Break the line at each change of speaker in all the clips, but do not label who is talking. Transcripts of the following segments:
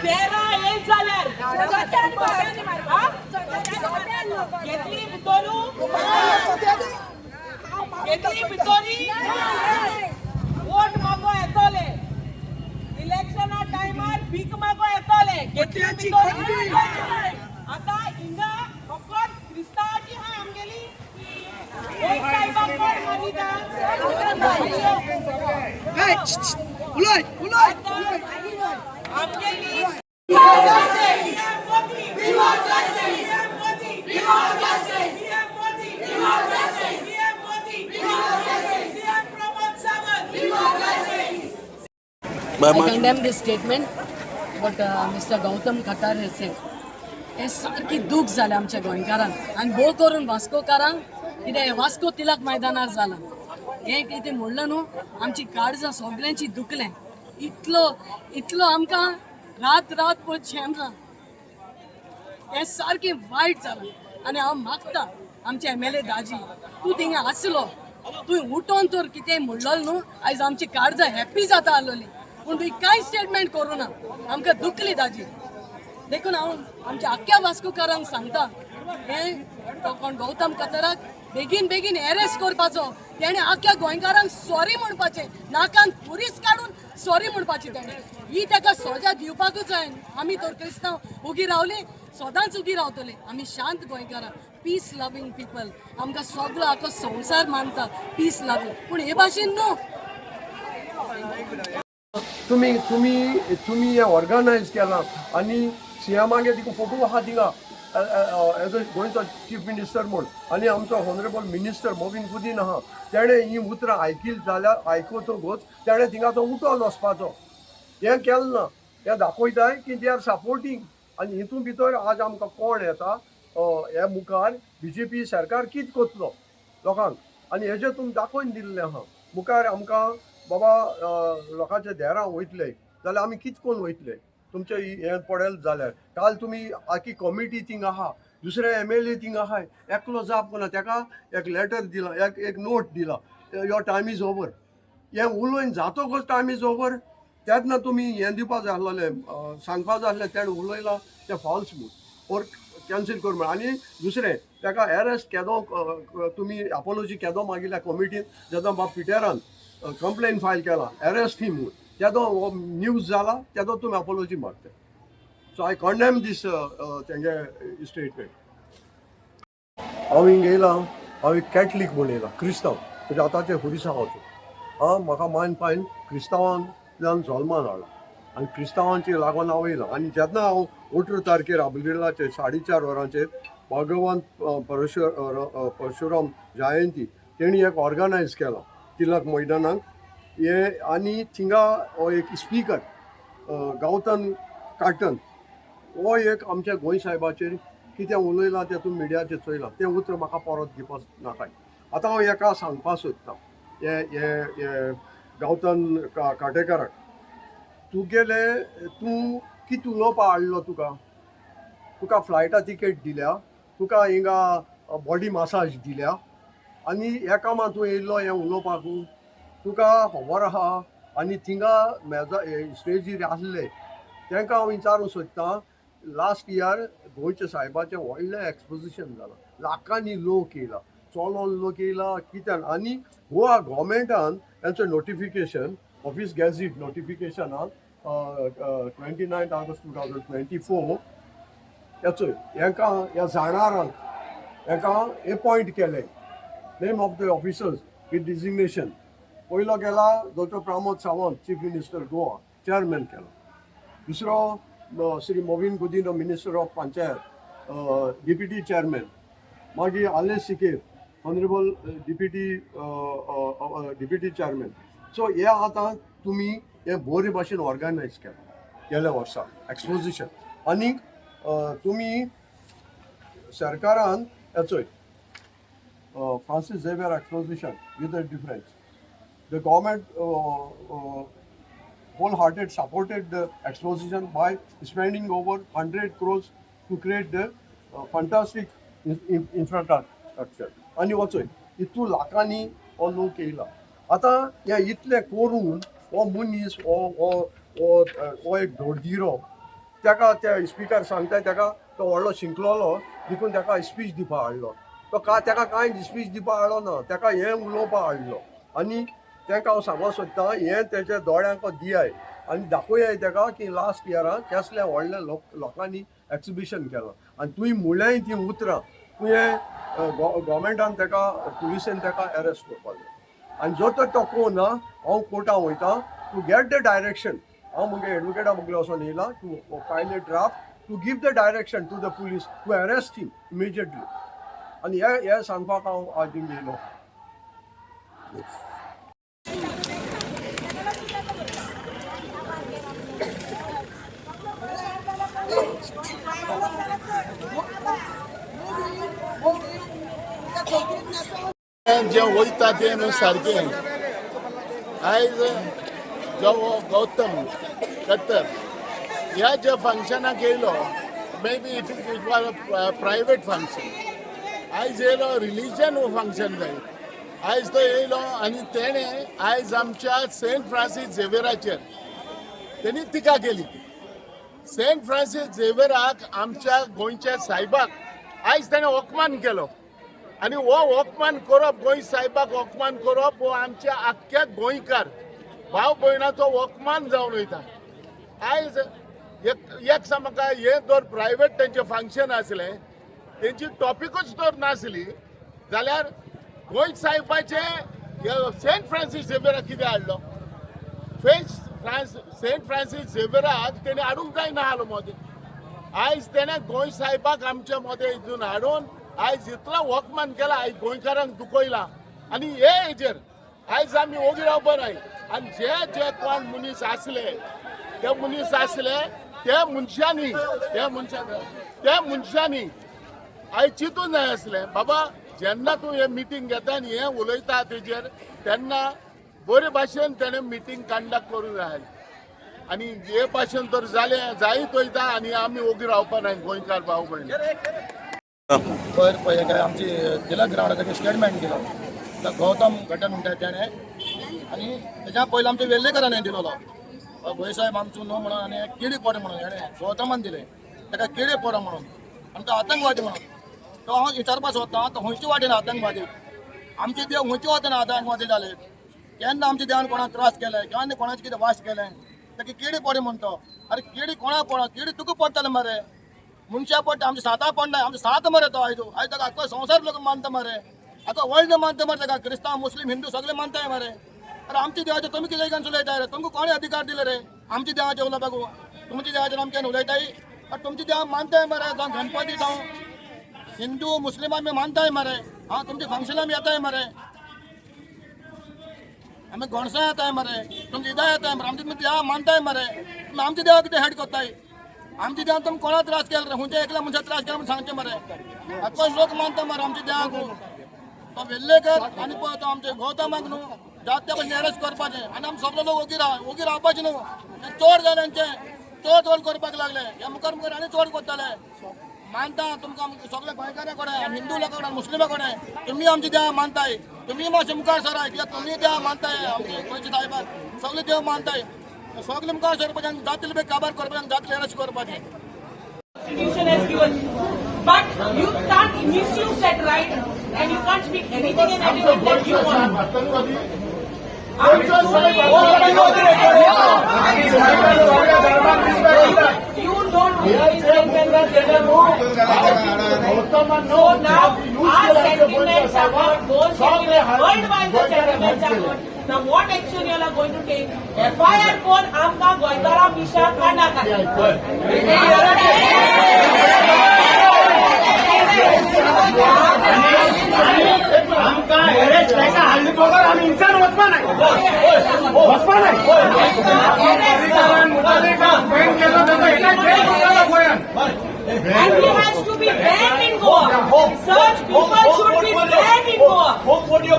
तेरा येल जाल्यार घेतली भितरू घेतली भितरी वोट मागो येतले इलेक्शना टायमार भीक मागो येतले घेतली भितरी आता हिंगा फकत क्रिस्तावाची हा आमगेली एक साहेबाक कोण मानिता उलय आमगेली
I condemn this statement, but Mr. Gautam Khatar has said, हे सारखी दूख जालें आमच्या गोंयकारांक आनी भोव करून वास्कोकारांक कितें वास्को तिलक मैदानार जालां हे कितें म्हणलें न्हू आमची काळजां सगळ्यांची दुखलें इतलो आमकां रात पळय शेमना हें सारकें वायट जालां आनी हांव मागतां आमचे MLA दाजी तूं थिंगा आसलो तुवें उठोन तर कितें म्हणलें न्हू आयज आमची काळजां हॅप्पी जाता आसलोली पूण तुवें कांय स्टेटमेंट करूं ना आमकां दुखली दाजी देखून हांव आमच्या आख्या वास्कोकारांक सांगता हे कोण गौतम कथाराक बेगीन अरेस्ट करपाचो तेणे आख्या गोंयकारांक सॉरी म्हणपाचें नाकान फुरीस काडून सॉरी म्हणपाचें तेणे ही ताका सजा दिवपाकूच जाय आमी तर क्रिस्तांव उगी रावली सदांच उगी रावतले आमी शांत गोंयकारां पीस लवींग पीपल आमकां सगळो आख्खो संवसार मानता पीस लवींग पूण हे भाशेन न्हू
तुम्ही ऑर्गनायज केला आणि सीएमागे तिका फोटो आहा थिंगा एज अ गोंयचो चीफ मिनिस्टर म्हूण आनी आमचो हॉनरेबल मिनिस्टर मोविन गुदीन आहा तेणें ही उतरां आयकील जाल्यार आयकतोच तेणें थिंगाचो उठोन वचपाचो हें केलें ना हें दाखयताय की दे आर सपोर्टींग आनी हितून भितर आज आमकां कोण येता हे मुखार BJP सरकार कितें करतलो लोकांक आनी हेजें तुमी दाखोवन दिल्लें आहा मुखार आमकां बाबा लोकांच्या देरां वयतले जाल्यार आमी कितें करून वयतले तुमचें हें पडेल जाल्यार काल तुमी आखी कमिटी थिंग आहा दुसरे MLA थिंग आहाय एकलो जाप कोना ताका एक लेटर दिला एक नोट दिला युअर टायम इज ओवर हें उलोवन जातकच टायम इज ओवर तेन्ना तुमी हें दिवपा जाय आसलें सांगपा जाय आसलें तेणें उलयलां तें फॉल्स म्हूण ओर कॅन्सील कर म्हूण आनी दुसरें ताका अरेस्ट केदो तुमी अपॉलॉजी केदो मागिल्ल्या कमिटीन जेन्ना बाब पिटेरान कंप्लेन फायल केला अरेस्ट ही म्हूण तेदो न्यूज जाला तेदो तुमी अपॉलॉजी मागता सो आय कंडेम दीस तेंगे स्टेटमेंट हांव हिंग येयलां हांव एक कॅथलीक म्हूण येयलां क्रिस्तांव म्हणजे आतांचे हुरिसा हांव म्हाका मायन पायन क्रिस्तांवांतल्यान जल्मान हाडला आनी क्रिस्तांवांची लागून हांव येयलां आनी जेन्ना हांव 18 तारखेर आबुलिलाचेर 4:30 वरांचेर भगवान परशुराम जयंती तेणी एक ऑर्गनायज केला तिलक मैदानाक हे आनी थिंगा हो एक स्पीकर गौतम काटन हो एक आमच्या गोंय साहेबाचेर कितें उलयलां तें तुमी मिडियाचेर चोयलां तें उतर म्हाका परत दिवपाक नाकाय आतां हांव एका सांगपा सोदतां हे गौतम काटेकाराक तूं कितें उलोवपा हाडलो तुका फ्लायटा तिकेट दिल्या तुका हिंगा बॉडी मसाज दिल्या आनी ह्या कामां तूं येयल्लो हें उलोवपाक तुका खबर आहा आनी थिंगा स्टेजीर आसले तांकां हांव विचारूंक सोदतां लास्ट इयर गोंयच्या साहेबाचें व्हडलें एक्सपोजिशन जालां लाखांनी लोक येयला चलोन लोक येयला कित्यान आनी गोवा गव्हर्मेंटान तांचें नोटिफिकेशन ऑफिस गॅझेट नोटिफिकेशनान 29 ऑगस्ट 2024 हेचो ह्या जाणारांक हांकां अपॉयंट केलें name of the officers with designation पयलो केला doctor Pramod Sawant chief minister Goa chairman केला दुसरो Shri Mauvin Godinho minister of panchayat deputy chairman मागीर आले सिकेर ऑनरेबल डिप्युटी चेअरमॅन सो हे आतां तुमी हे बरे भाशेन ऑर्गनायज केला गेल्या वर्सा एक्सपोजिशन आनीक तुमी सरकारान हेचोय Francis Xavier exposition with a difference. The government wholehearted supported the exposition by spending over 100 crores to create the fantastic infrastructure. आणि वचोय इतू लाखांनी हो लोक येयला आतां ह्या इतले करून हो मनीस हो एक धोडदिरो ताका ते स्पिकर सांगता ताका तो व्हडलो शिंकलोलो देखून ताका स्पीच दिवपा हाडलो तो ताका कांय स्पीच दिवपा हाडलो ना ताका हें उलोवपा हाडलो आनी ताका हांव सांगूंक सोदतां हें तेच्या दोळ्यांक दियाय आनी दाखोवयाय ताका की लास्ट इयराक कसल्या व्हडल्या लोकांनी एक्सिबिशन केलां आनी तुवें म्हळ्याय ती उतरां तुवें गोवमेंटान ताका पुलिसेन ताका अरेस्ट करपा जाय आनी जो तर तो कोण ना हांव कोर्टान वयतां टू गेट द डायरेक्शन हांव मुगे एडवोकेटा मुगेलो वचोन येयला to file a draft to give the direction to the police to arrest him immediately आनी हे सांगपाक हांव आज थिंग येयलो
जे वयता ते न्हू सारकें आयज जो गौतम कट्टर ह्या जे फंक्शनाक येयलो may be it was a private function आयज येयलो रिलीजन हो फंक्शन जाय आयज तो येयलो आनी तेणें आयज आमच्या सेंट फ्रांसीस झेवियराचेर तेणी टिका केली सेंट फ्रांसीस झेवियराक आमच्या गोंयच्या सायबाक आयज ताणें अपमान केलो आनी हो अपमान करप गोंय सायबाक अपमान करप हो आमच्या आख्ख्या गोंयकार भाव भयणाचो अपमान जावन वयता आयज एक समका हे जर प्रायवेट तेंचें फंक्शन आसलें तेंची टॉपिकूच जर नासली जाल्यार गोंय सायबाचे सेंट फ्रांसीस झेवियराक कितें हाडलो सेंट फ्रांसीस झेवियराक तेणें हाडूंक जायना आसलो मोदें आयज तेणें गोंय सायबाक आमच्या मोदें हितून हाडून आयज इतलो अपमान केला आयज गोंयकारांक दुखयला आनी हे हेजेर आयज आमी ओगी रावपा नाय आनी जे कोण मनीस आसले त्या मनशांनी आयज चिंतूंक जाय आसलें बाबा जेन्ना तूं हे मिटींग घेता आनी हें उलयता तेजेर तेन्ना बरे भाशेन तेणें मिटींग कंडक्ट करूंक जाय आनी हे भाशेन तर जालें जायत वयता आनी आमी ओगी रावपा नाय गोंयकार भाव भयण
पहिले काय आमची जिल्हा ग्राउंडाकडे स्टेटमेंट दिलो तर गौतम गटन म्हणटा तेणें आनी तेच्या पयलीं आमच्या वेल्लेकरांनी दिलोलो भोय साहेब आमचो न्हू म्हणून आनी किडी पड म्हणून हेणें गौतमान दिलें ताका किडी पड म्हणून आनी तो आतंकवादी म्हणून तो हांव विचारपाक सोदतां तो खंयचे वाटेन आतंकवादी आमचे देव खंयचे वतान आतंकवादी जाले केन्ना आमच्या देवान कोणाक त्रास केले केन्ना कोणाचें कितें वास केलें ताका किडी पड म्हणतो अरे किडी कोणाक पड किडी तुका पडटलें मरे मनशा पडटा आमच्या साता पडना आमचे सात मरे तो आयज आयज ताका आख्खो संवसार लोक मानता मरे आख्खो वर्ल्ड मानता मरे ताका क्रिस्तांव मुस्लीम हिंदू सगळे मानताय मरे अरे आमच्या देवाचेर तुमी कितें घेवन उलयताय रे तुमकां कोणें अधिकार दिले रे आमच्या देवाचेर उलोवपाक तुमच्या देवाचेर आमच्यान उलयताय अरे तुमच्या देवा मानताय मरे जावं गणपती जावं हिंदू मुस्लिम आमी मानताय मरे हां तुमच्या फंक्शनाक येताय मरे आमी गोणसां येताय मरे तुमची इदा येताय मरे आमच्या देवा मानताय मरे तुमी आमच्या देवा कितें हेड करताय आमच्या देवान तुमकां कोणा त्रास केला रे खंयच्या एकल्या मनशाक त्रास केला म्हणून सांगचे मरे आख्खो लोक मानता मरे आमच्या देवाक तो वेल्लेकर आनी पळय तो आमचे गौतमाक न्हू जाता त्या भाशेन अरेस्ट करपाचें आनी आमी सगळे लोक ओगी रावपाचें न्हू चोर जाल्यांचे चोर करपाक लागले हे मुखार आनी चोर करताले मानता तुमकां सगळे गोंयकारा कडेन हिंदू लोकां कडेन मुस्लिमां कडेन तुमी आमची देवा मानताय तुमी मातशें मुखार सराय कित्याक तुमी देवा मानताय आमचे गोंयचे साहेबाक सगळे देव मानताय सगळे मुखार सरपाचें जातले बे काबार करपाचें जातले अरेस्ट करपाचें
Constitution has given, but you can't misuse that right, and you can't speak anything and everything that you want. You don't so now our sentiments are what those sentiments worldwide the sentiments are what. Now what action you are going to take? FIR कोण आमका गोंयकारा मिशा कांडा
आमका arrest लायका हाडली बगर आमी इन्सान वचपा नाय वचपा नाय बँक केलो तेजो एका जेल करतालो गोंयान
And he has to be banned in Goa. Such people should be banned in Goa.
portfolio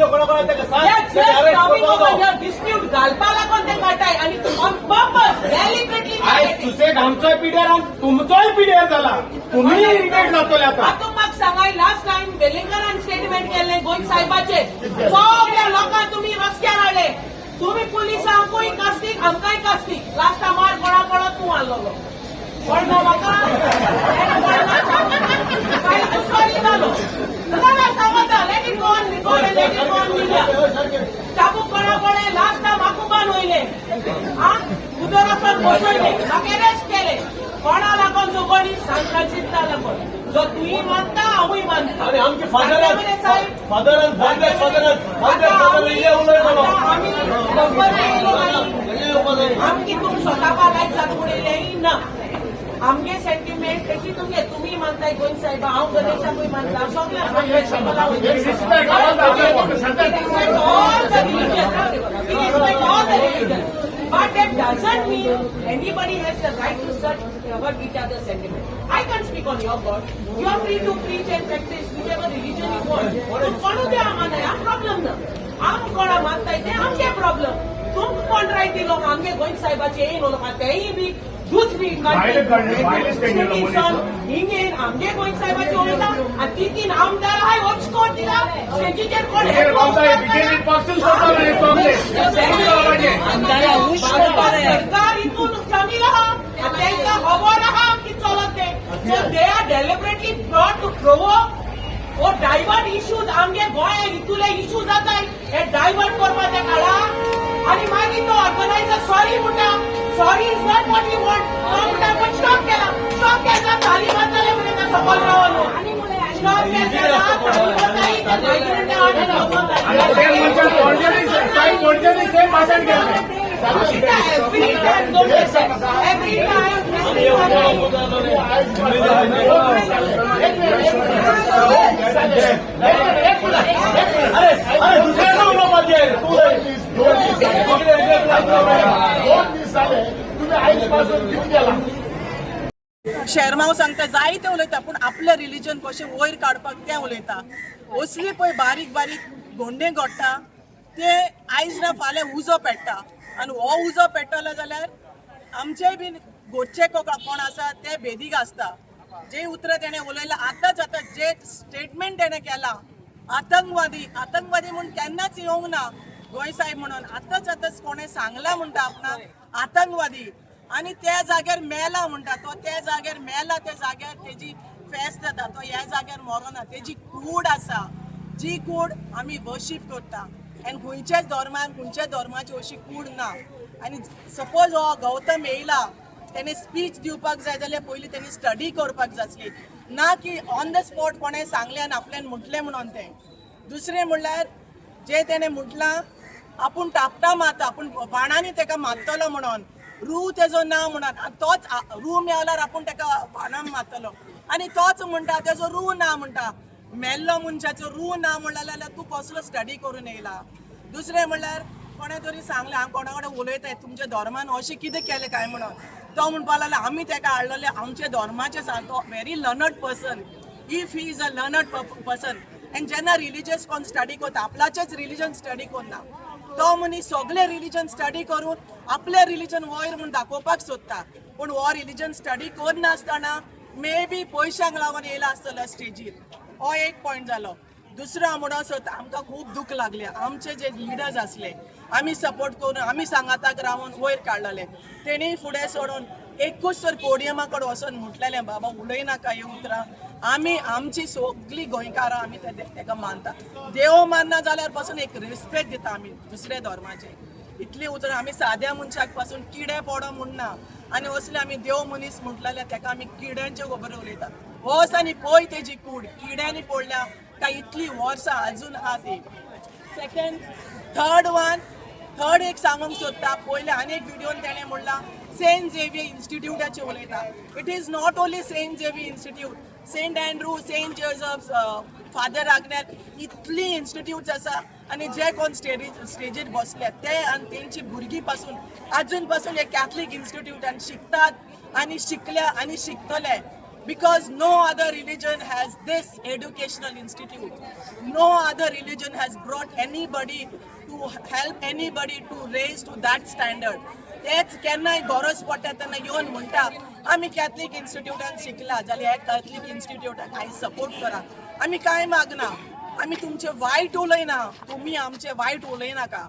कोणाकोणाचे का
They are just coming over here, dispute घालपा लागून ते काढताय आणि on purpose, deliberately
आयज सुसेट आमचोय पिड्यार आनी तुमचोय पिड्यार जाला तुम्ही इरिटेट जातले आता
आता म्हाका सांगाय लास्ट टाइम वेलिंगरान स्टेटमेंट केले गोंय साहेबाचे सगळ्या लोकांक तुम्ही रस्त्यार हाडले तुम्ही पुलिसांकूय कास्तीक आमकांय कास्तीक लास्ट टायमार कोणा तूं हाडलो अरेस्ट केले कोणा लागून जो कोणी सांगता चिंता लागून जो तुही मानता हांवूय मानता
आणि आमचे फादर
साहेब
फादर
आमची तुम स्वतः लायक जातून उडयलेली ना आमगे सेंटिमेंट तेची तुम्ही मानताय गोविंद साहेब हांव गणेशाकूय मानता But that doesn't mean anybody has the right to search about each other's sentiment. I can't speak on your God. You are free to preach and practice whichever religion you want. तो कोण उद्या आम्हाला या problem ना आम कोणा मानताय ते आमचे प्रॉब्लेम तुम कोण राहते लोक आमगे गोविंद साहेबाचे येईन लोक तेही बी दुसरी हिंगे आमगे गोविंद साहेबाचे उलटा आणि ती तीन आमदार आहे वोट कोण दिला स्टेजीचेर कोण सरकार इथून कमी राहा त्यांचा खबर राहा की चलत ते so they are deliberately brought to provoke वो डायवर्ट इश्यूज आमगे गोंया इतुले इश्यू जाताय हे डायवर्ट करपाचे काढा आणि मागीर तो ऑर्गनायझर सॉरी म्हणटा sorry is not what you want तो म्हणटा पण स्टॉप केला ताली मारताले म्हणे त्या सफल रावलो स्टॉप केला
सेम भाषण केलं
every time
शर्माव सांगता जायते उलयता पूण आपले रिलीजन कशें वयर काडपाक ते उलयता असली पळय बारीक बारीक गोंडे घडटा ते आयज ना फाल्यां उजो पेट्टा आनी हो उजो पेट्टलो जाल्यार आमचे बीन गोडचे कोण आसा ते बेदीक आसता जे उतरां तेणें उलयलां आतांच जे स्टेटमेंट तेणें केला आतंकवादी म्हूण केन्नाच येवंक ना गोंय साहेब म्हणून आतांच कोणें सांगला म्हणटा आपणाक आतंकवादी आनी त्या जाग्यार मेला म्हणटा तो त्या जाग्यार मेला त्या जाग्यार तेजी फेस्त जाता तो ह्या जाग्यार मरोना तेजी कूड आसा जी कूड आमी वर्शीप करता आनी खंयच्याच धर्माची अशी कूड ना आनी सपोज हो गौतम येयला तेणे स्पीच दिवपाक जाय जाल्यार पयलीं तेणी स्टडी करपाक जाय आसली ना की ऑन द स्पॉट कोणें सांगलें आनी आपल्यान म्हटलें म्हणून तें दुसरें म्हणल्यार जे तेणें म्हटलां आपूण टापटा मारता आपूण बाणांनी ताका मारतलो म्हणून रू तेजो ना म्हणून तोच रू मेवल्यार आपूण ताका बाणां मारतलो आनी तोच म्हणटा तेजो रू ना म्हणटा मेल्लो मनशाचो रू ना म्हणलें जाल्यार तूं कसलो स्टडी करून येयला दुसरें म्हणल्यार कोणें तरी सांगलें हांव कोणा कडेन उलयताय तुमच्या धर्मान अशें कितें केलें काय म्हणून तो म्हणपा लागलो आमी ताका हाडलेले आमच्या धर्माचे सारको very learned person if he is a learned person आनी जेन्ना रिलिजियस कोण स्टडी करता आपल्याचेच रिलिजन स्टडी करना तो मनीस सगळे रिलिजन स्टडी करून आपले रिलिजन वयर म्हूण दाखोवपाक सोदता पूण हो रिलिजन स्टडी करनासतना मे बी पयशांक लागून येयला आसतलो स्टेजीर हो एक पॉयंट जालो दुसरो हांव म्हणून सोदता आमकां खूब दूख लागलें आमचे जे लिडर्स आसले आमी सपोर्ट करून आमी सांगाताक रावून वयर काडलेले तेणी फुडें सोडून एकूच तर पोडियमा कडेन वचून म्हटलेलें बाबा उलयनाका हीं उतरां आमी आमची सगळीं गोंयकारां आमी ताका मानता देव मानना जाल्यार पासून एक रिस्पेक्ट दिता आमी दुसऱ्या धर्माचे इतली उतरां आमी साद्या मनशाक पासून किडे पडो म्हणना आनी असले आमी देव मनीस म्हटलेले ताका आमी किड्यांचे खबर उलयता वस आनी पळय तेजी कूड किड्यांनी पडल्या काय इतली वर्सां अजून आहा ती सेकंड थर्ड एक सांगूंक सोदता पयले आनी एक व्हिडिओन तेणें म्हणलां सेंट झेवियर इन्स्टिट्यूटाचें उलयता it is not only saint Xavier institute saint Andrew saint Joseph father Agnel इतली इन्स्टिट्यूट्स आसा आनी जे कोण स्टेजीर बसले ते आनी तेंची भुरगीं पासून अजून पासून हे कॅथलीक इन्स्टिट्यूटान शिकतात आनी शिकल्या आनी शिकतले because no other religion has this educational institute. No other religion has brought anybody to help anybody to raise to that standard. तेच केन्नाय गरज पडटा तेन्ना येवन म्हणटा आमी कॅथलीक इन्स्टिट्यूटान शिकला जाल्यार हे कॅथलीक इन्स्टिट्यूटाक हांव सपोर्ट करा आमी कांय मागना आमी तुमचे वायट उलयना तुमी आमचे वायट उलयनाका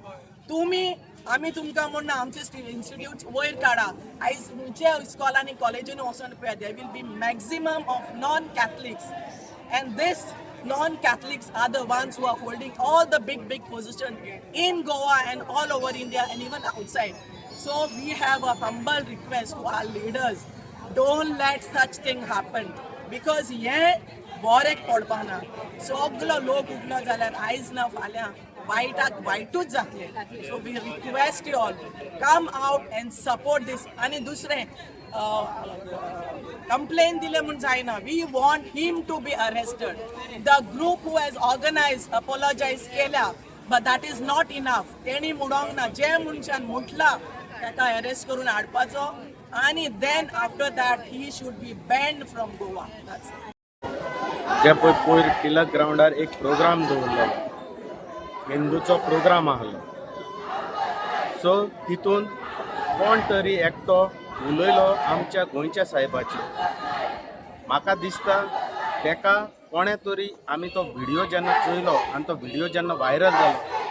तुमी आमी तुमकां म्हणना आमचे इन्स्टिट्यूट्स वयर काडा आयज तुमच्या इस्कॉलांनी कॉलेजींनी वचून पळय there will be maximum of non Catholics and these non Catholics are the ones who are holding all the big position in Goa and all over India and even outside. So we have a humble request to our leaders, don't let such thing happen. Because हे Boric पडपाना सगलो लोक उठलो जाल्यार आयज ना फाल्यां वायटाक वायटूच जातले. So we request you all come out and support this. आनी दुसरें कंप्लेन दिले म्हूण जायना. We want him to be arrested. The group who has organise apologise केल्या but that is not enough. तेणी म्हणोंक ना. जे मनशान म्हटला ताका अरेस्ट करून हाडपाचो आनी then after that he should be banned from Goa.
जे पळय पयर टिळक ग्राउंडार एक प्रोग्राम दवरलेलो हिंदूचो प्रोग्राम आहलो. सो तितून कोण तरी एकटो उलयलो आमच्या गोंयच्या साहेबाची. म्हाका दिसता तेका कोणे तरी आमी तो व्हिडिओ जेन्ना चोयलो आनी तो व्हिडिओ जेन्ना व्हायरल जालो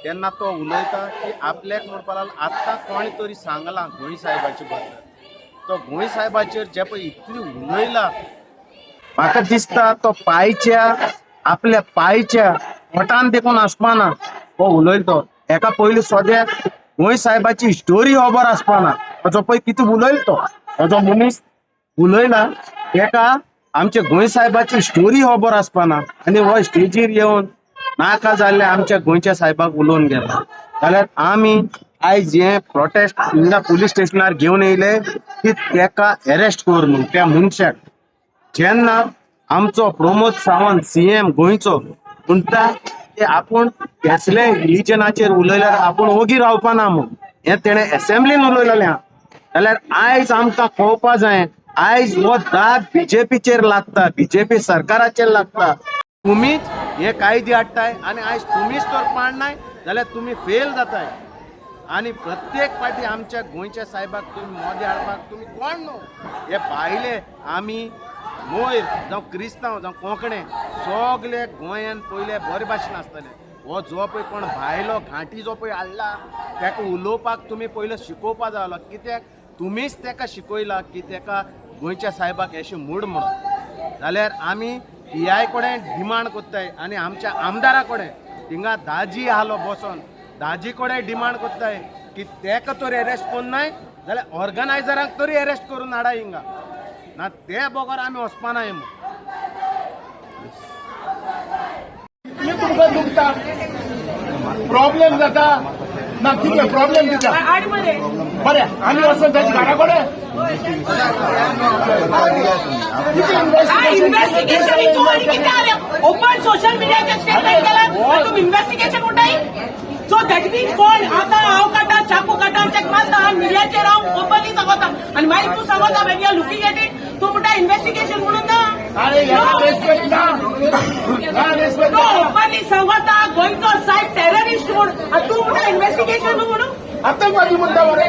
तेन्ना तो उलयता की आपल्याक म्हणपा लागलो आत्तां कोणे तरी सांगलां गोंय साहेबाचे बद्दल. तो गोंय साहेबाचेर जे पळय इतली उलयला म्हाका दिसता तो आपल्या पायच्या पोटान देखून आसपाना हो उलयलो. हेका पयलीं सोद्याक गोंय साहेबाची स्टोरी खबर आसपाना. जो पळय कितें उलयलो तो जो मनीस उलयला तेका आमचे गोंय साहेबाची स्टोरी खबर आसपाना आनी हो स्टेजीर येवन नाका जाल्ले आमच्या गोंयच्या साहेबाक उलोवन गेला. जाल्यार आमी आयज हे प्रोटेस्ट हिंगा पुलीस स्टेशनार घेवन येयले की तेका अरेस्ट कर म्हणून. त्या मनशाक जेन्ना आमचो प्रमोद सावंत CM गोंयचो म्हणटा की आपूण कसले रिलिजनाचेर उलयल्यार आपूण ओगी रावपाना म्हूण हें तेणें असेंब्लीन उलयलेलें आहा. जाल्यार आयज आमकां कळपा जाय आयज हो दाग BJPचेर लागता. BJP सरकाराचेर लागता. तुमीच हे कायदे हाडटाय आनी आयज तुमीच तर पाडनाय जाल्यार तुमी फेल जाताय. आनी प्रत्येक फाटी आमच्या गोंयच्या साहेबाक तुमी मोदी हाडपाक तुमी कोण न्हू. हे भायले आमी मोयर जावं क्रिस्तांव जावं कोंकणे सगळे गोंयान पयले बरे भाशेन आसतले. हो जो पळय कोण भायलो घांटी जो पळय हाडला ताका उलोवपाक तुमी पयलो शिकोवपा जाय. कित्याक तुमीच ताका शिकयला की ताका गोंयच्या साहेबाक अशें मूड म्हणून. जाल्यार आमी PI कडेन डिमांड कोत्ताय आनी आमच्या आमदारा कडेन थिंगा दाजी आहलो बसोन दाजी कडेन डिमांड कोत्ताय की ताका तरी अरेस्ट कोन्नाय जाल्यार ऑर्गनायझराक तरी अरेस्ट करून हाडा हिंगा. ना ते बगर आमी वचपानाय म्हूण.
मी तुमकां दुखता प्रॉब्लेम जाता ना कितें प्रॉब्लेम दिता बरें आमी वचून ताच्या घरा कडेन
ओपन सोशल मीडियाचे स्टेटमेंट केला तुम्ही इन्व्हेस्टिगेशन म्हणटाय. सो दॅट मीन्स कोण आता हांव काटा चाकू काटा चेक मारता मिडियाचेर हांव ओपनली सांगता आनी मागीर तूं सांगता when you are looking at it तूं म्हणटा इन्व्हेस्टिगेशन म्हणून ना. ओपनली सांगता गोंयचो साहेब टेररिस्ट म्हणून आनी तूं म्हणटा इन्व्हेस्टिगेशन म्हणून
आतंकवादी म्हणटा मरे.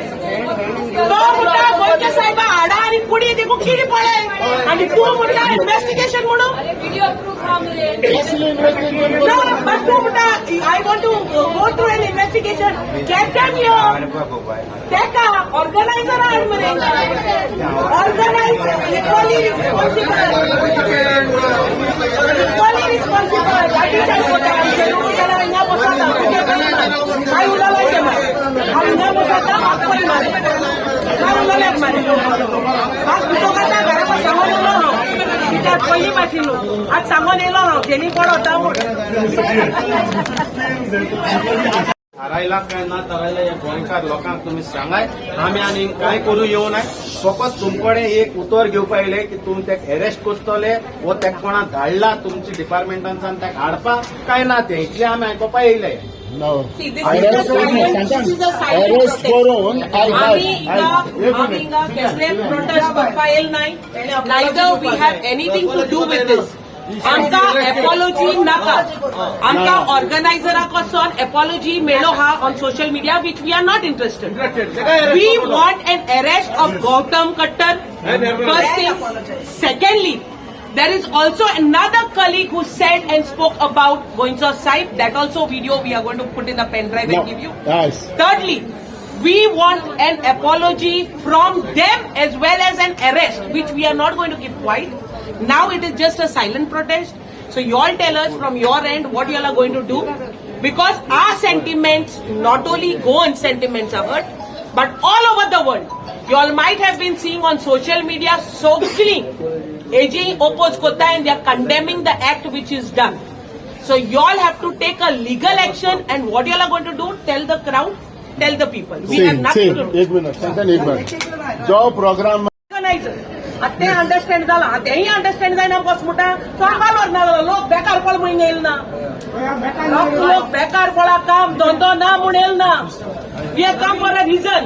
तो म्हणटा गोंयच्या साहेबा हाडा आनी कुडी देखून कितें पळय आनी तूं म्हणटा इन्व्हेस्टिगेशन म्हणून. No, but too much. I want to go through an investigation. Get them here. Take a organizer and organize equally responsible. Equally responsible. That is what I am saying. I will allow them. I will never set them up for money. I will allow them. आज तो कसा घरात सांगून yellow त्या पहिली पाशिल्लो आज सांगून yellow हांव जेनी कोण होता
थारायला काय ना थारायला या गोंयकार लोकांक तुम्ही सांगाय आमी आनी काय करू येऊ नाय. फकत तुमकडे एक उतर घेवपा येयले की तुमी ताका अरेस्ट करतले वो ताका कोणा धाडला तुमच्या डिपार्टमेंटांसान ताका हाडपा काय ना ते इतले आमी आयकोपा येयले.
अरेस्ट करून
neither we have anything to do with this. आमका apology नाका. आमका ऑर्गनायझरा कडसून apology मेळ्ळो हा on social media which we are not interested. We want an arrest of Gautam Khattar. First thing. Secondly, there is also another colleague who said and spoke about Goinsa Saib. That also video we are going to put in the pen drive and give you.
Yes.
Thirdly, we want an apology from them as well as an arrest, which we are not going to keep quiet. Now it is just a silent protest. So you all tell us from your end what you all are going to do. Because our sentiments, not only Goan sentiments are hurt, But all over the world, you all might have been seeing on social media, Sogli, AG oppose kota and they are condemning the act which is done. So you all have to take a legal action, and what you all are going to do, tell the crowd, tell the people. We have nothing to do.
एक minute जो programme
Organizer. ते understand झाला तेही understand जायना बस मोठा सांगाल ना लोक बेकार पळ म्हणून येईल ना लोक बेकार पळा काम धंदो ना म्हणून येईल ना we are come for a reason.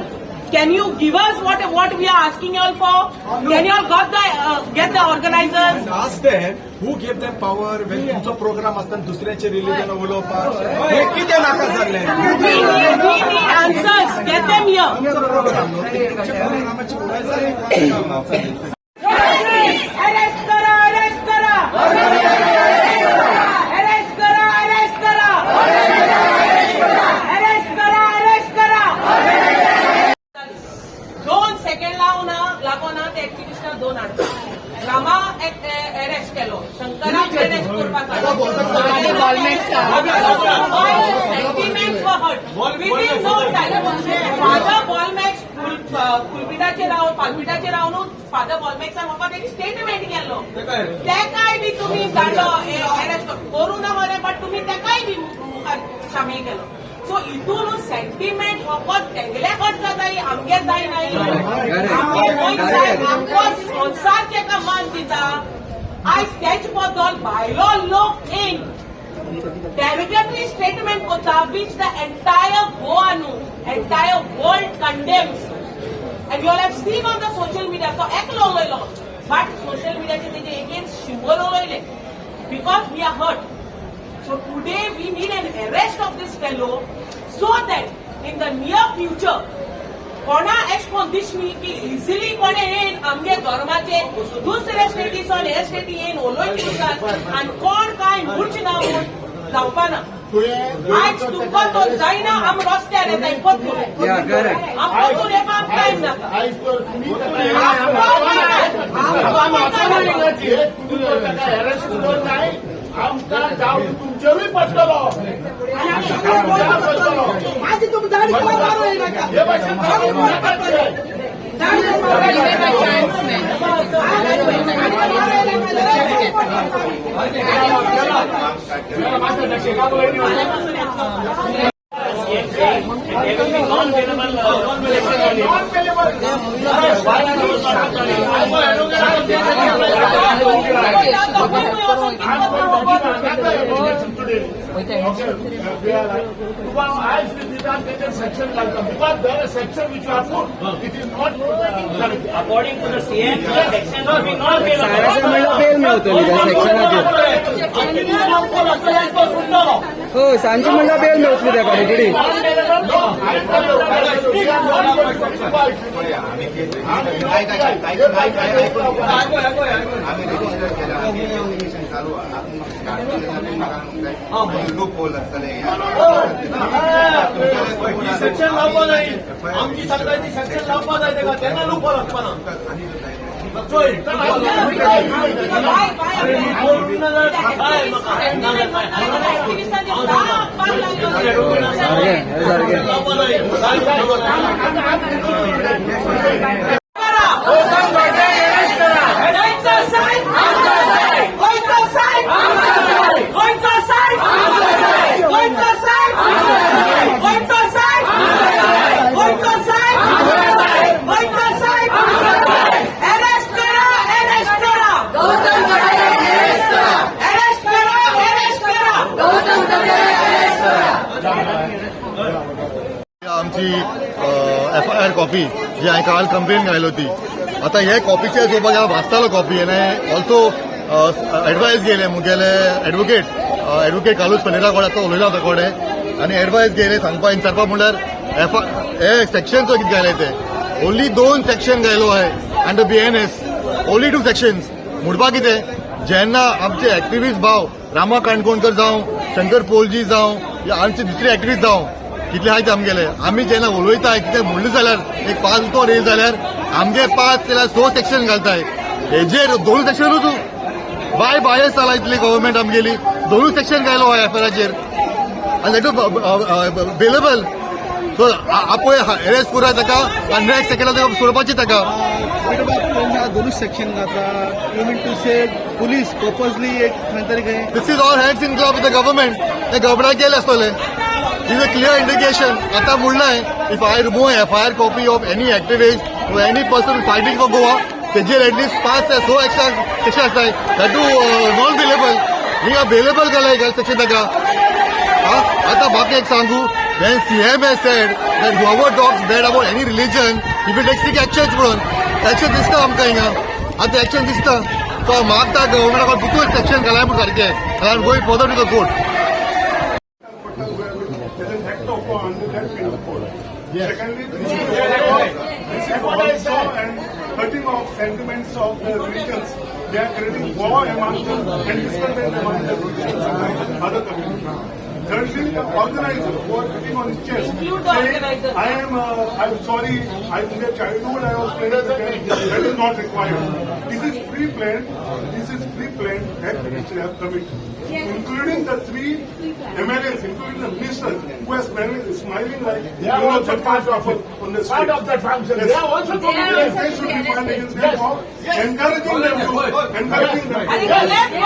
Can you give us what we are asking you all for? Can you all get the organizers?
Ask them who gave them power when तुमचा प्रोग्राम असताना दुसऱ्याचे religion उलोवपाक हे कितें नाका जाल्लें
We need answers. Get them here.
तुमचो programme तुमच्या प्रोग्रामाची उडायच
Arrest करा, arrest करा. Arrest करा, arrest करा. Arrest करा, arrest करा. 2 सेकंड लागोना ते एक्टिव्हिस्टां 2 हाडटा रामा अरेस्ट केलो शंकराक अरेस्ट करपाक सेंटिमेंट्स वर hurt within no time father Bolmax पालपिटाचेर रावन फादर बॉलमॅक्सान म्हाका एक स्टेटमेंट केल्लो तेकाय बी तुमी धाडलो अरेस्ट करूं ना मरे बट तुमी तेकाय बी मुखार शामील केलो. सो हितून सेंटिमेंट फकत तेगल्याकच जाताय आमगे जायनाय आमको संसार तेका मान दिता. आयज तेच बद्दल भायलो लोक येवन derogatory statement कोता which the entire Goa entire world condemns, and you all have seen on the social media. So eklo uloylo but social media चे तेजे against शिवर उलोयले because we are hurt. So today we need an arrest of this fellow so that in the near future कोणा S कोण दिसमी की easily कोणे येन आमगे धर्माचे दुसरे स्टेटीसन हे स्टेटी येन उलोयची दिसतात आणि कोण काय मुर्च ना म्हूण जावपाना. आज तुमकां तो जायना आम रस्त्यार येता इपतूर आमकां हे काम कांय नाका
आमकां डावट तुमचेरूय पडटलो
माझी तुम दाढी मारू नका
हे भाशेन section like that because there is section which you have put it is not correct.
according to the CM section we not be
हो सांची म्हणला बेल मिळतली त्या कडेकडे
सेक्शन लावपा जाय आमची सगळ्यांची सेक्शन लावपा जाय तेका तेन्ना लुपो लागपाना
आमची FIR कॉपी जी हांवें काल कंप्लेन घायलो ती आतां हे कॉपीचे चोवपाक हांव वाचतालो कॉपी आनी ऑल्सो एडवायस गेले मुगेले एडवोकेट कालूच पेरेरा कडेन आतां उलयला ताचे कडेन आनी एडवायस गेले सांगपा विचारपा म्हणल्यार हे सेक्शन्स कितें घायले ते ओन्ली 2 सेक्शन घायलो आहाय अंडर BNS ओन्ली 2 सेक्शन्स म्हणपाक कितें जेन्ना आमचे एक्टिव्हिस्ट भाव रामा काणकोणकर जावं शंकर पोलजी जावं या आमचे दुसरे एक्टिव्हिस्ट जावं कितले आहाय ते आमगेले आमी जेन्ना उलयताय कितें म्हणलें जाल्यार एक 5 तो रेज जाल्यार आमगे 5 जाल्यार 6 सेक्शन घालताय हेजेर 2 सेक्शनूच बाय बायस जाला इतली गव्हर्मेंट आमगेली 2 सेक्शन घायलो आहाय FIRचेर आनी दॅट बेलेबल सो आपोय अरेस्ट करूया ताका आनी नेक्स्ट सेकंडाक ताका सोडपाची ताका
दोनूच सेक्शन घातला you mean to say police purposely एक खंय तरी खंय
this is all hands in club with the government ते गव्हर्नमेंट केले आसतले इज अ क्लियर इंडिकेशन आतां म्हणलाय if I remove FIR copy of any activist or any person fighting for Goa तेजेर एटलीस्ट 5 ते 6 एक्स्ट्रा सेक्शन आसताय दॅट टू नॉट अवेलेबल ही available केलाय सेक्शन ताका आतां म्हाका एक सांगू when CM has said that whoever talks bad about any religion he will take strict actions म्हणून एक्शन दिसता आमकां हिंगा आतां एक्शन दिसता सो हांव मागता गव्हर्नमेंटाक भितूर सेक्शन घालाय म्हणून सारकें I am going further to the court
There's an act of law under that penal code. Secondly, this is also an hurting of sentiments of the religions. They are creating war among them and discontent among the religions and other communities. Thirdly, the organizer who are putting on his chest,
Include the
saying,
organizer.
I'm sorry, in their childhood I was playing with them. That is not required. This is pre-planned. This is pre-planned act which they have committed, including the 3 MLAs, including the ministers who are smiling like
They are also part of it.
on the
Part
street.
of that function. They are also
Yes, they should be fined against them for encouraging them to
I think left,